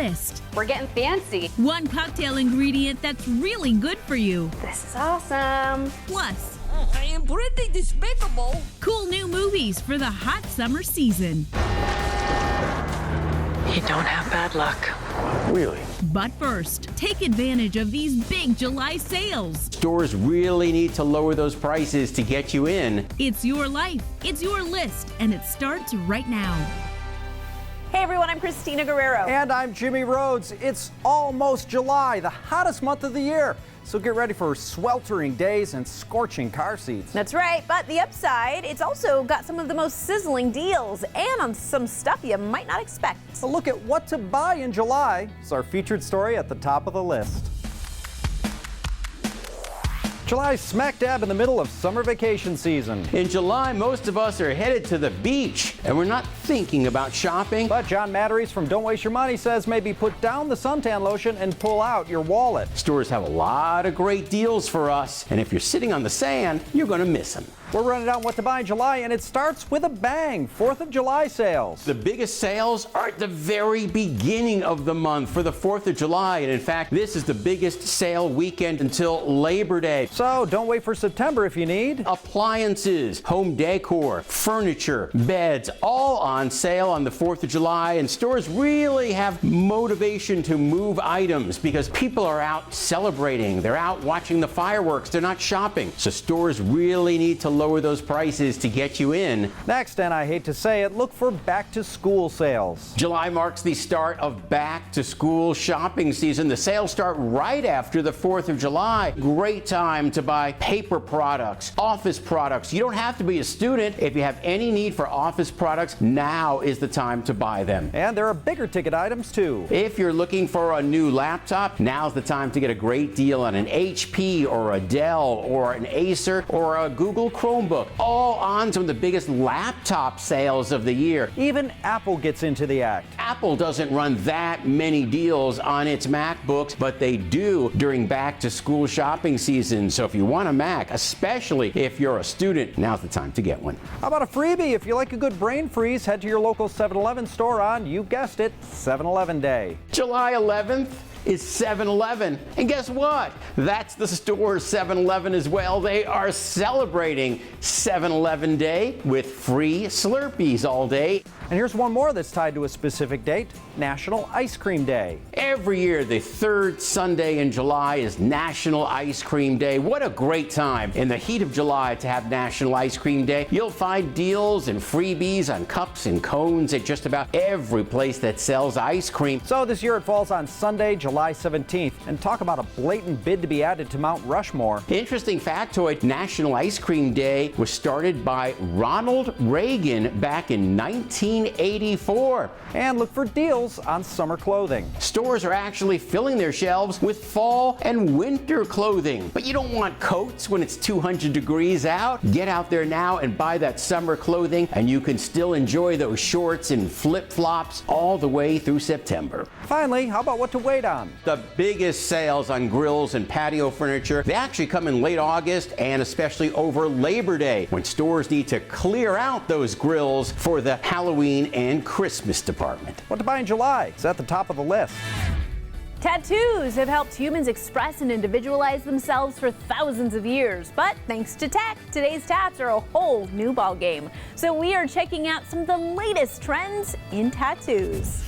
list. We're getting fancy. One cocktail ingredient that's really good for you. This is awesome. Plus, I am pretty despicable. cool new movies for the hot summer season. You don't have bad luck. Really? But first, take advantage of these big July sales. Stores really need to lower those prices to get you in. It's your life, it's your list, and it starts right now. Hey everyone, I'm Christina Guerrero. And I'm Jimmy Rhodes. It's almost July, the hottest month of the year. So get ready for sweltering days and scorching car seats. That's right, but the upside, it's also got some of the most sizzling deals and on some stuff you might not expect. A look at what to buy in July is our featured story at the top of the list. July's smack dab in the middle of summer vacation season. In July, most of us are headed to the beach, and we're not thinking about shopping. But John Matteries from Don't Waste Your Money says maybe put down the suntan lotion and pull out your wallet. Stores have a lot of great deals for us, and if you're sitting on the sand, you're going to miss them. We're running down what to buy in July, and it starts with a bang. 4th of July sales. The biggest sales are at the very beginning of the month for the 4th of July, and in fact, this is the biggest sale weekend until Labor Day. So don't wait for September if you need. Appliances, home decor, furniture, beds, all on sale on the 4th of July, and stores really have motivation to move items because people are out celebrating. They're out watching the fireworks. They're not shopping. So stores really need to lower those prices to get you in. Next, and I hate to say it, look for back-to-school sales. July marks the start of back-to-school shopping season. The sales start right after the 4th of July. Great time to buy paper products, office products. You don't have to be a student. If you have any need for office products, now is the time to buy them. And there are bigger ticket items too. If you're looking for a new laptop, now's the time to get a great deal on an HP or a Dell or an Acer or a Google Chromebook, all on some of the biggest laptop sales of the year. Even Apple gets into the act. Apple doesn't run that many deals on its MacBooks, but they do during back-to-school shopping season. So if you want a Mac, especially if you're a student, now's the time to get one. How about a freebie? If you like a good brain freeze, head to your local 7-Eleven store on, you guessed it, 7-Eleven Day. July 11th is 7-Eleven. And guess what? That's the store's 7-Eleven as well. They are celebrating 7-Eleven Day with free Slurpees all day. And here's one more that's tied to a specific date, National Ice Cream Day. Every year, the third Sunday in July is National Ice Cream Day. What a great time in the heat of July to have National Ice Cream Day. You'll find deals and freebies on cups and cones at just about every place that sells ice cream. So this year it falls on Sunday, July 17th. And talk about a blatant bid to be added to Mount Rushmore. Interesting factoid, National Ice Cream Day was started by Ronald Reagan back in 1984. And look for deals on summer clothing. Stores are actually filling their shelves with fall and winter clothing. But you don't want coats when it's 200 degrees out. Get out there now and buy that summer clothing, and you can still enjoy those shorts and flip-flops all the way through September. Finally, how about what to wait on? The biggest sales on grills and patio furniture, they actually come in late August and especially over Labor Day, when stores need to clear out those grills for the Halloween and Christmas department. What to buy in July is at the top of the list. Tattoos have helped humans express and individualize themselves for thousands of years. But thanks to tech, today's tats are a whole new ballgame. So we are checking out some of the latest trends in tattoos.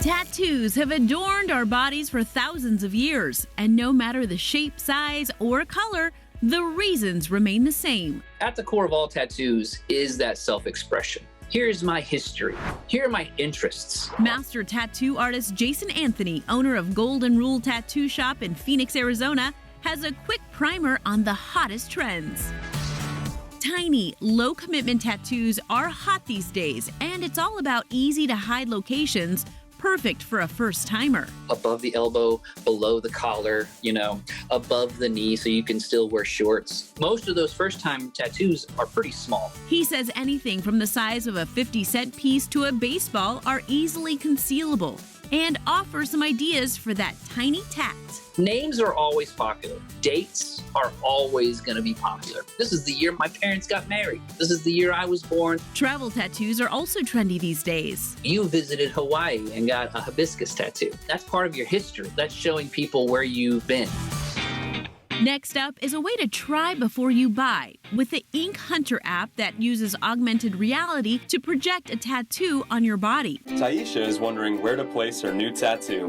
Tattoos have adorned our bodies for thousands of years, and no matter the shape, size, or color, the reasons remain the same. At the core of all tattoos is that self-expression. Here's my history. Here are my interests. Master tattoo artist Jason Anthony, owner of Golden Rule Tattoo Shop in Phoenix, Arizona, has a quick primer on the hottest trends. Tiny, low-commitment tattoos are hot these days, and it's all about easy-to-hide locations, perfect for a first-timer. Above the elbow, below the collar, above the knee so you can still wear shorts. Most of those first-time tattoos are pretty small. He says anything from the size of a 50-cent piece to a baseball are easily concealable. and offer some ideas for that tiny tat. Names are always popular. Dates are always going to be popular. This is the year my parents got married. This is the year I was born. Travel tattoos are also trendy these days. You visited Hawaii and got a hibiscus tattoo. That's part of your history. That's showing people where you've been. Next up is a way to try before you buy with the Ink Hunter app that uses augmented reality to project a tattoo on your body. Taisha is wondering where to place her new tattoo.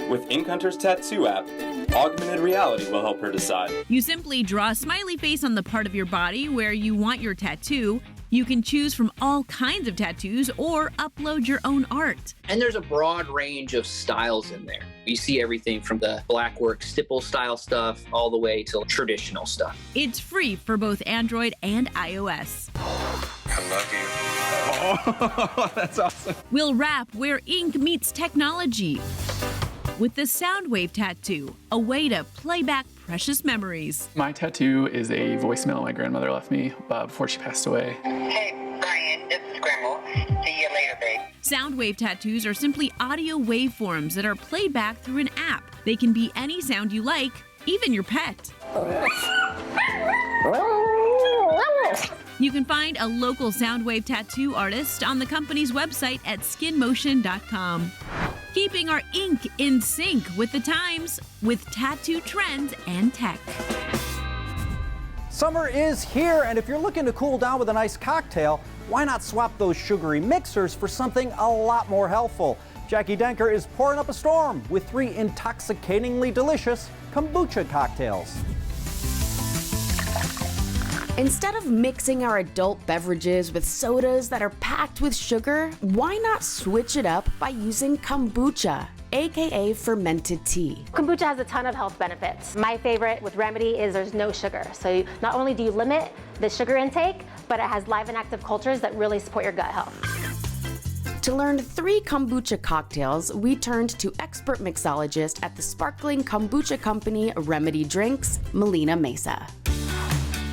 With Ink Hunter's tattoo app, augmented reality will help her decide. You simply draw a smiley face on the part of your body where you want your tattoo. You can choose from all kinds of tattoos or upload your own art. And there's a broad range of styles in there. You see everything from the blackwork stipple style stuff all the way to traditional stuff. It's free for both Android and iOS. I love you. Oh, that's awesome. We'll wrap where ink meets technology with the Soundwave tattoo, a way to play back precious memories. My tattoo is a voicemail my grandmother left me before she passed away. Hey, Brian, this is Grandma. See you later, babe. Soundwave tattoos are simply audio waveforms that are played back through an app. They can be any sound you like, even your pet. You can find a local Soundwave tattoo artist on the company's website at skinmotion.com. Keeping our ink in sync with the times with tattoo trends and tech. Summer is here, and if you're looking to cool down with a nice cocktail, why not swap those sugary mixers for something a lot more healthful? Jacqui Denker is pouring up a storm with 3 intoxicatingly delicious kombucha cocktails. Instead of mixing our adult beverages with sodas that are packed with sugar, why not switch it up by using kombucha, aka fermented tea? Kombucha has a ton of health benefits. My favorite with Remedy is there's no sugar. So not only do you limit the sugar intake, but it has live and active cultures that really support your gut health. To learn 3 kombucha cocktails, we turned to expert mixologist at the sparkling kombucha company Remedy Drinks, Melina Mesa.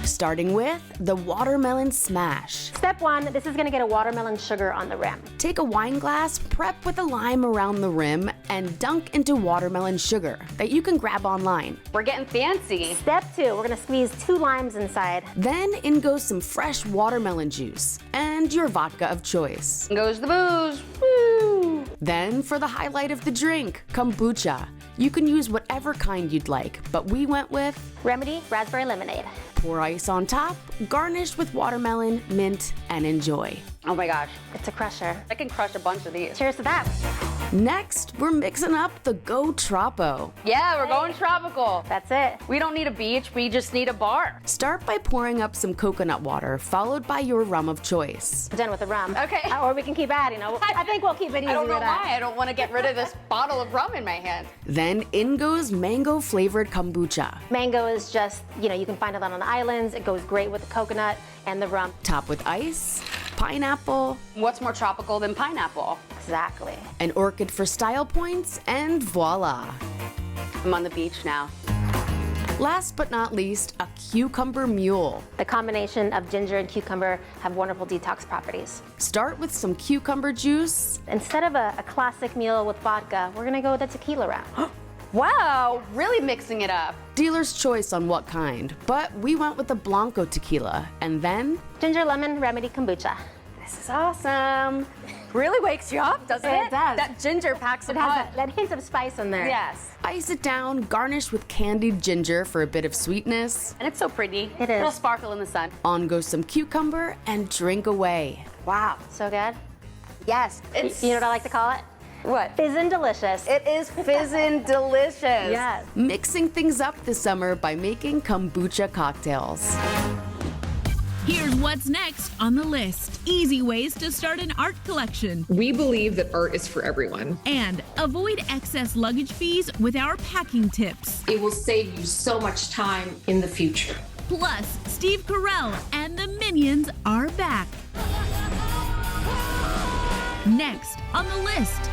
Starting with the watermelon smash. Step 1, this is gonna get a watermelon sugar on the rim. Take a wine glass, prep with a lime around the rim, and dunk into watermelon sugar that you can grab online. We're getting fancy. Step 2, we're gonna squeeze 2 limes inside. Then in goes some fresh watermelon juice and your vodka of choice. In goes the booze. Woo! Then for the highlight of the drink, kombucha. You can use whatever kind you'd like, but we went with Remedy raspberry lemonade. Pour ice on top, garnish with watermelon, mint, and enjoy. Oh my gosh, it's a crusher. I can crush a bunch of these. Cheers to that. Next, we're mixing up the Go Tropo. Yeah, we're going tropical. That's it. We don't need a beach, we just need a bar. Start by pouring up some coconut water, followed by your rum of choice. Done with the rum. Okay. Or we can keep adding. I think we'll keep it easy. I don't know with that. why. I don't want to get rid of this bottle of rum in my hand. Then in goes mango-flavored kombucha. Mango is just, you can find it on the islands. It goes great with the coconut and the rum. Top with ice, pineapple. What's more tropical than pineapple? Exactly. An orchid for style points, and voila. I'm on the beach now. Last but not least, a cucumber mule. The combination of ginger and cucumber have wonderful detox properties. Start with some cucumber juice. Instead of a classic meal with vodka, we're gonna go with the tequila round. Wow, really mixing it up. Dealer's choice on what kind, but we went with the Blanco tequila, and then Ginger lemon remedy kombucha. This is awesome. Really wakes you up, doesn't it? It does. That ginger packs a It has punch. that hint of spice in there. Yes. ice it down, garnish with candied ginger for a bit of sweetness. And it's so pretty. It is. It'll sparkle in the sun. On goes some cucumber, and drink away. Wow. So good. Yes. It's You know what I like to call it? what? Fizzin' delicious. It is fizzin' delicious. Yes. Mixing things up this summer by making kombucha cocktails. Here's what's next on the list. Easy ways to start an art collection. We believe that art is for everyone. And avoid excess luggage fees with our packing tips. It will save you so much time in the future. Plus, Steve Carell and the Minions are back. Next on the list.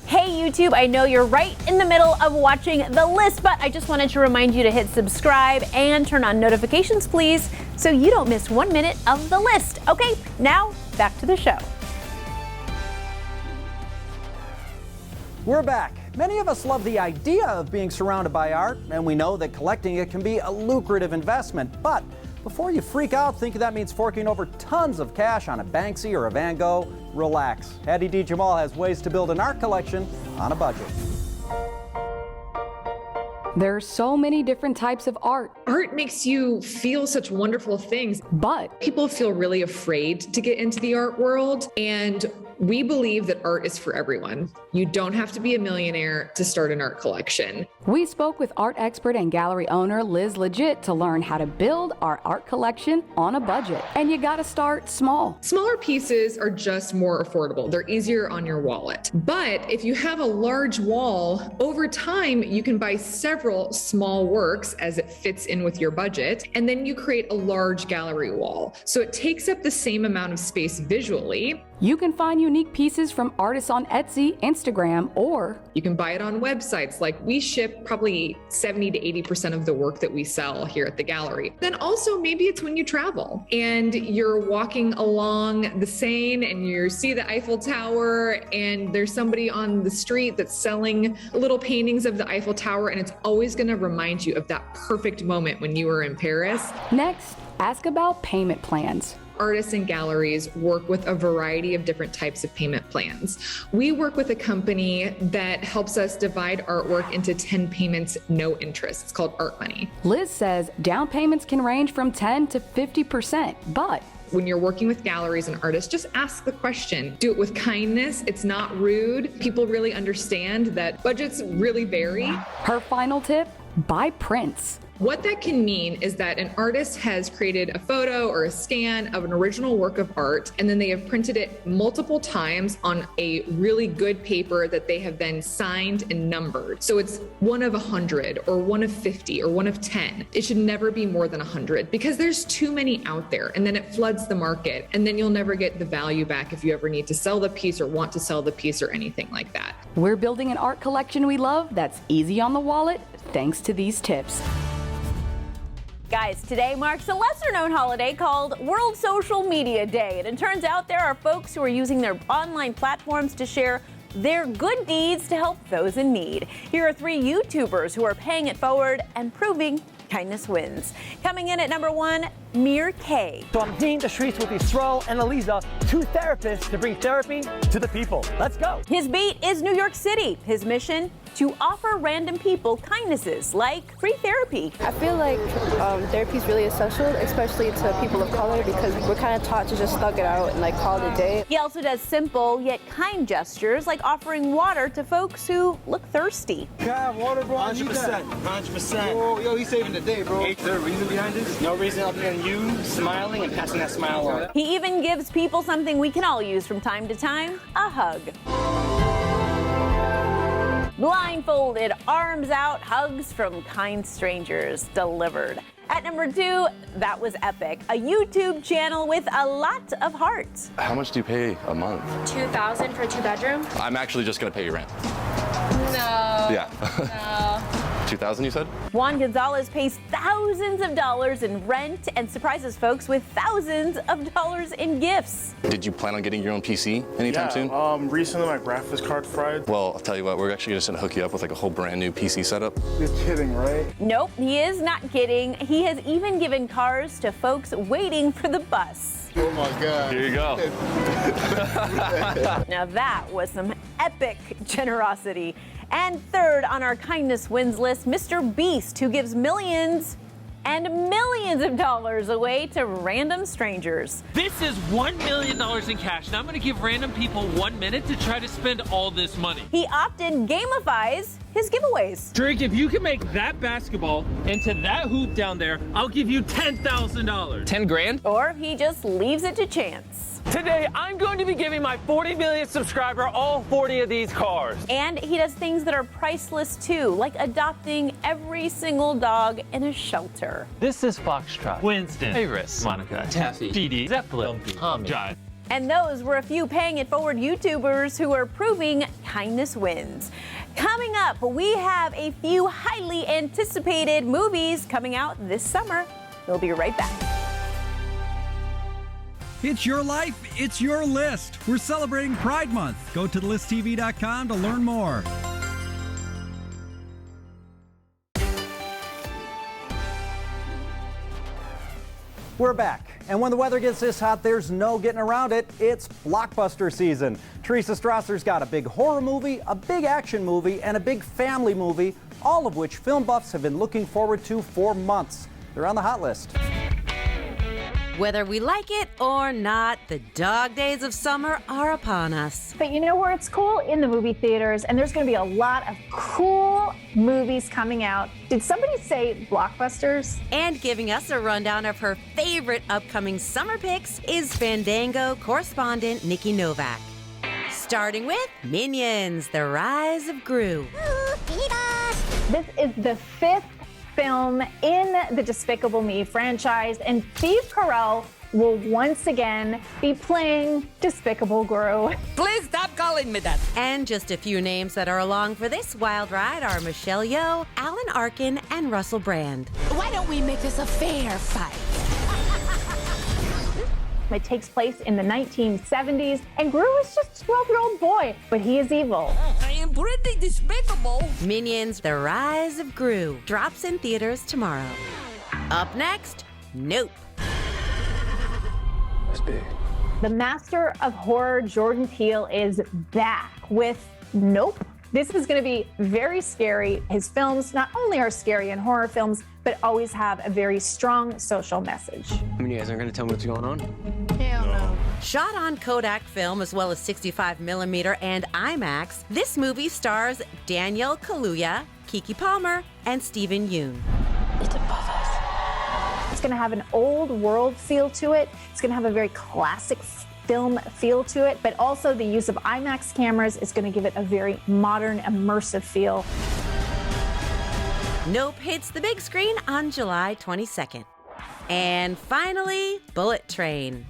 Hey YouTube, I know you're right in the middle of watching the list, but I just wanted to remind you to hit subscribe and turn on notifications, please, so you don't miss 1 minute of the list. Okay, now back to the show. We're back. Many of us love the idea of being surrounded by art, and we know that collecting it can be a lucrative investment. But before you freak out thinking that means forking over tons of cash on a Banksy or a Van Gogh, relax. Hattie D. Jamal has ways to build an art collection on a budget. There are so many different types of art. Art makes you feel such wonderful things, but people feel really afraid to get into the art world, and we believe that art is for everyone. You don't have to be a millionaire to start an art collection. We spoke with art expert and gallery owner Liz Legit to learn how to build our art collection on a budget. And you gotta start small. Smaller pieces are just more affordable. They're easier on your wallet. But if you have a large wall, over time, you can buy several small works as it fits in with your budget, and then you create a large gallery wall. So it takes up the same amount of space visually. You can find unique pieces from artists on Etsy, Instagram, or you can buy it on websites. Like, we ship probably 70 to 80% of the work that we sell here at the gallery. Then also, maybe it's when you travel and you're walking along the Seine and you see the Eiffel Tower and there's somebody on the street that's selling little paintings of the Eiffel Tower, and it's always going to remind you of that perfect moment when you were in Paris. Next, ask about payment plans. Artists and galleries work with a variety of different types of payment plans. We work with a company that helps us divide artwork into 10 payments, no interest. It's called Art Money. Liz says down payments can range from 10 to 50%, but when you're working with galleries and artists, just ask the question. Do it with kindness. It's not rude. People really understand that budgets really vary. Her final tip, buy prints. What that can mean is that an artist has created a photo or a scan of an original work of art, and then they have printed it multiple times on a really good paper that they have then signed and numbered. So it's 1 of 100 or 1 of 50 or 1 of 10. It should never be more than 100 because there's too many out there, and then it floods the market, and then you'll never get the value back if you ever need to sell the piece or want to sell the piece or anything like that. We're building an art collection we love that's easy on the wallet thanks to these tips. Guys, today marks a lesser-known holiday called World Social Media Day. And it turns out there are folks who are using their online platforms to share their good deeds to help those in need. Here are 3 YouTubers who are paying it forward and proving kindness wins. Coming in at number 1, Mir K. So I'm hitting the streets with Yisrael and Eliza, 2 therapists to bring therapy to the people. Let's go. His beat is New York City. His mission, to offer random people kindnesses like free therapy. I feel like therapy is really essential, especially to people of color, because we're kind of taught to just thug it out and call it a day. He also does simple yet kind gestures like offering water to folks who look thirsty. God, water, bro. 100%. 100%. Yo, he's saving the day, bro. Is there a reason behind this? No reason other than you smiling and passing that smile on. He even gives people something we can all use from time to time, a hug. Blindfolded, arms out, hugs from kind strangers delivered. At number 2, that was epic. A YouTube channel with a lot of heart. How much do you pay a month? $2,000 for a 2-bedroom. I'm actually just gonna pay your rent. No. Yeah. No. 2,000 you said? Juan Gonzalez pays thousands of dollars in rent and surprises folks with thousands of dollars in gifts. Did you plan on getting your own PC anytime soon? Recently my graphics card fried. Well, I'll tell you what, we're actually just gonna hook you up with a whole brand new PC setup. You're kidding, right? Nope, he is not kidding. He has even given cars to folks waiting for the bus. Oh my God. Here you go. Now that was some epic generosity. And third on our kindness wins list, Mr. Beast, who gives millions and millions of dollars away to random strangers. This is $1 million in cash. Now I'm going to give random people 1 minute to try to spend all this money. He often gamifies his giveaways. Drake, if you can make that basketball into that hoop down there, I'll give you $10,000. 10 grand? Or he just leaves it to chance. Today, I'm going to be giving my 40 millionth subscriber all 40 of these cars. And he does things that are priceless too, like adopting every single dog in a shelter. This is Foxtrot, Winston, Iris, Monica, Taffy, Dee Dee, Zeppelin, John. And those were a few paying it forward YouTubers who are proving kindness wins. Coming up, we have a few highly anticipated movies coming out this summer. We'll be right back. It's your life, it's your list. We're celebrating Pride Month. Go to thelisttv.com to learn more. We're back, and when the weather gets this hot, there's no getting around it. It's blockbuster season. Teresa Strasser's got a big horror movie, a big action movie, and a big family movie, all of which film buffs have been looking forward to for months. They're on the hot list. Whether we like it or not, the dog days of summer are upon us. But you know where it's cool? In the movie theaters, and there's going to be a lot of cool movies coming out. Did somebody say blockbusters? And giving us a rundown of her favorite upcoming summer picks is Fandango correspondent Nikki Novak. Starting with Minions, The Rise of Gru. This is the 5th film in the Despicable Me franchise, and Steve Carell will once again be playing Despicable Gru. Please stop calling me that. And just a few names that are along for this wild ride are Michelle Yeoh, Alan Arkin, and Russell Brand. Why don't we make this a fair fight? It takes place in the 1970s, and Gru is just a 12-year-old boy, but he is evil. I am pretty despicable. Minions, The Rise of Gru drops in theaters tomorrow. Up next, Nope. That's big. The master of horror, Jordan Peele, is back with Nope. This is going to be very scary. His films not only are scary and horror films, but always have a very strong social message. I mean, you guys aren't going to tell me what's going on? Hell no. Shot on Kodak film as well as 65mm and IMAX, this movie stars Daniel Kaluuya, Keke Palmer, and Stephen Yeun. It's above us. It's going to have an old world feel to it. It's going to have a very classic film feel to it, but also the use of IMAX cameras is going to give it a very modern, immersive feel. Nope hits the big screen on July 22nd. And finally, Bullet Train.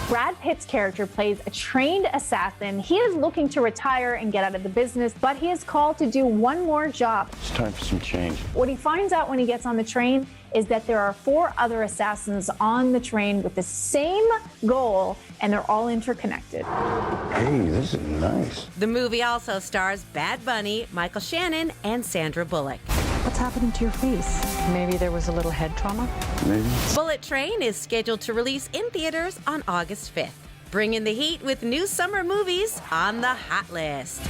Brad Pitt's character plays a trained assassin. He is looking to retire and get out of the business, but he is called to do one more job. It's time for some change. What he finds out when he gets on the train is that there are 4 other assassins on the train with the same goal, and they're all interconnected. Hey, this is nice. The movie also stars Bad Bunny, Michael Shannon, and Sandra Bullock. What's happening to your face? Maybe there was a little head trauma? Maybe. Bullet Train is scheduled to release in theaters on August 5th. Bring in the heat with new summer movies on the hot list.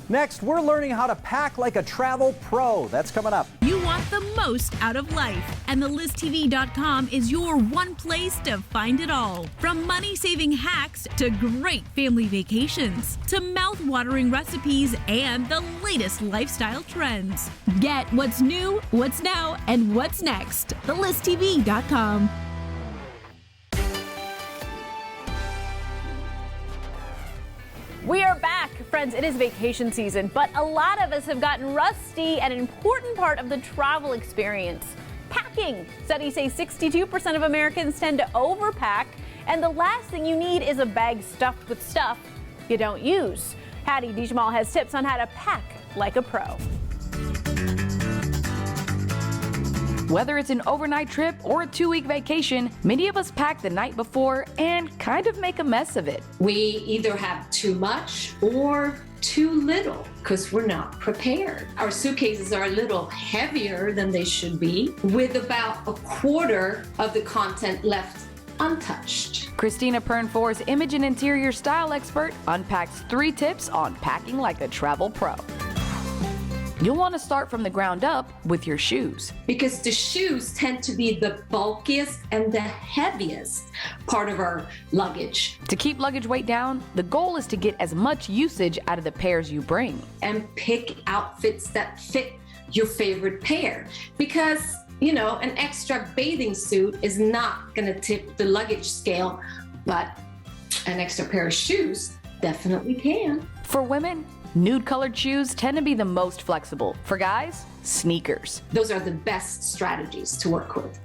Next, we're learning how to pack like a travel pro. That's coming up. You want the most out of life, and thelisttv.com is your one place to find it all. From money-saving hacks to great family vacations to mouth-watering recipes and the latest lifestyle trends. Get what's new, what's now, and what's next. thelisttv.com. We are back, friends. It is vacation season, but a lot of us have gotten rusty at an important part of the travel experience, packing. Studies say 62% of Americans tend to overpack, and the last thing you need is a bag stuffed with stuff you don't use. Hattie DeJamal has tips on how to pack like a pro. Whether it's an overnight trip or a 2-week vacation, many of us pack the night before and kind of make a mess of it. We either have too much or too little because we're not prepared. Our suitcases are a little heavier than they should be, with about a quarter of the content left untouched. Christina Pernfor's image and interior style expert unpacks 3 tips on packing like a travel pro. You'll want to start from the ground up with your shoes. Because the shoes tend to be the bulkiest and the heaviest part of our luggage. To keep luggage weight down, the goal is to get as much usage out of the pairs you bring. And pick outfits that fit your favorite pair. Because, you know, an extra bathing suit is not going to tip the luggage scale, but an extra pair of shoes definitely can. For women, nude-colored shoes tend to be the most flexible. For guys, sneakers. Those are the best strategies to work with.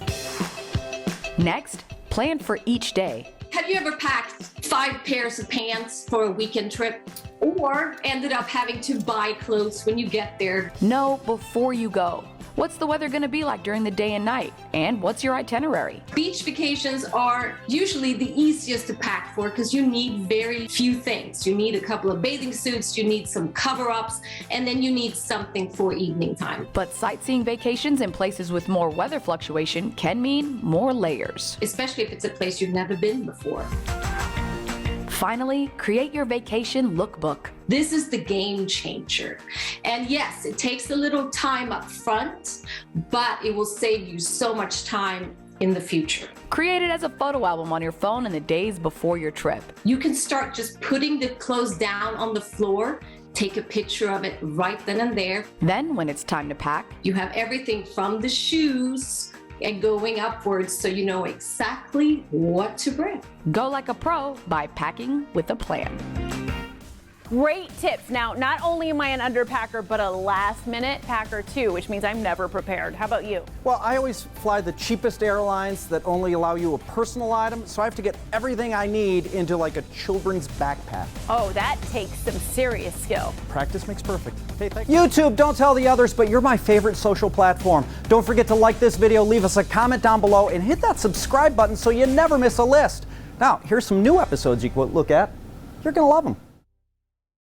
Next, plan for each day. Have you ever packed 5 pairs of pants for a weekend trip? Or ended up having to buy clothes when you get there? Know before you go. What's the weather going to be like during the day and night? And what's your itinerary? Beach vacations are usually the easiest to pack for because you need very few things. You need a couple of bathing suits, you need some cover-ups, and then you need something for evening time. But sightseeing vacations in places with more weather fluctuation can mean more layers. Especially if it's a place you've never been before. Finally, create your vacation lookbook. This is the game changer. And yes, it takes a little time up front, but it will save you so much time in the future. Create it as a photo album on your phone in the days before your trip. You can start just putting the clothes down on the floor, take a picture of it right then and there. Then when it's time to pack, you have everything from the shoes and going upwards so you know exactly what to bring. Go like a pro by packing with a plan. Great tips. Now, not only am I an underpacker, but a last-minute packer too, which means I'm never prepared. How about you? Well, I always fly the cheapest airlines that only allow you a personal item, so I have to get everything I need into like a children's backpack. Oh, that takes some serious skill. Practice makes perfect. Hey, thank you. YouTube, don't tell the others, but you're my favorite social platform. Don't forget to like this video, leave us a comment down below, and hit that subscribe button so you never miss a list. Now, here's some new episodes you can look at. You're gonna love them.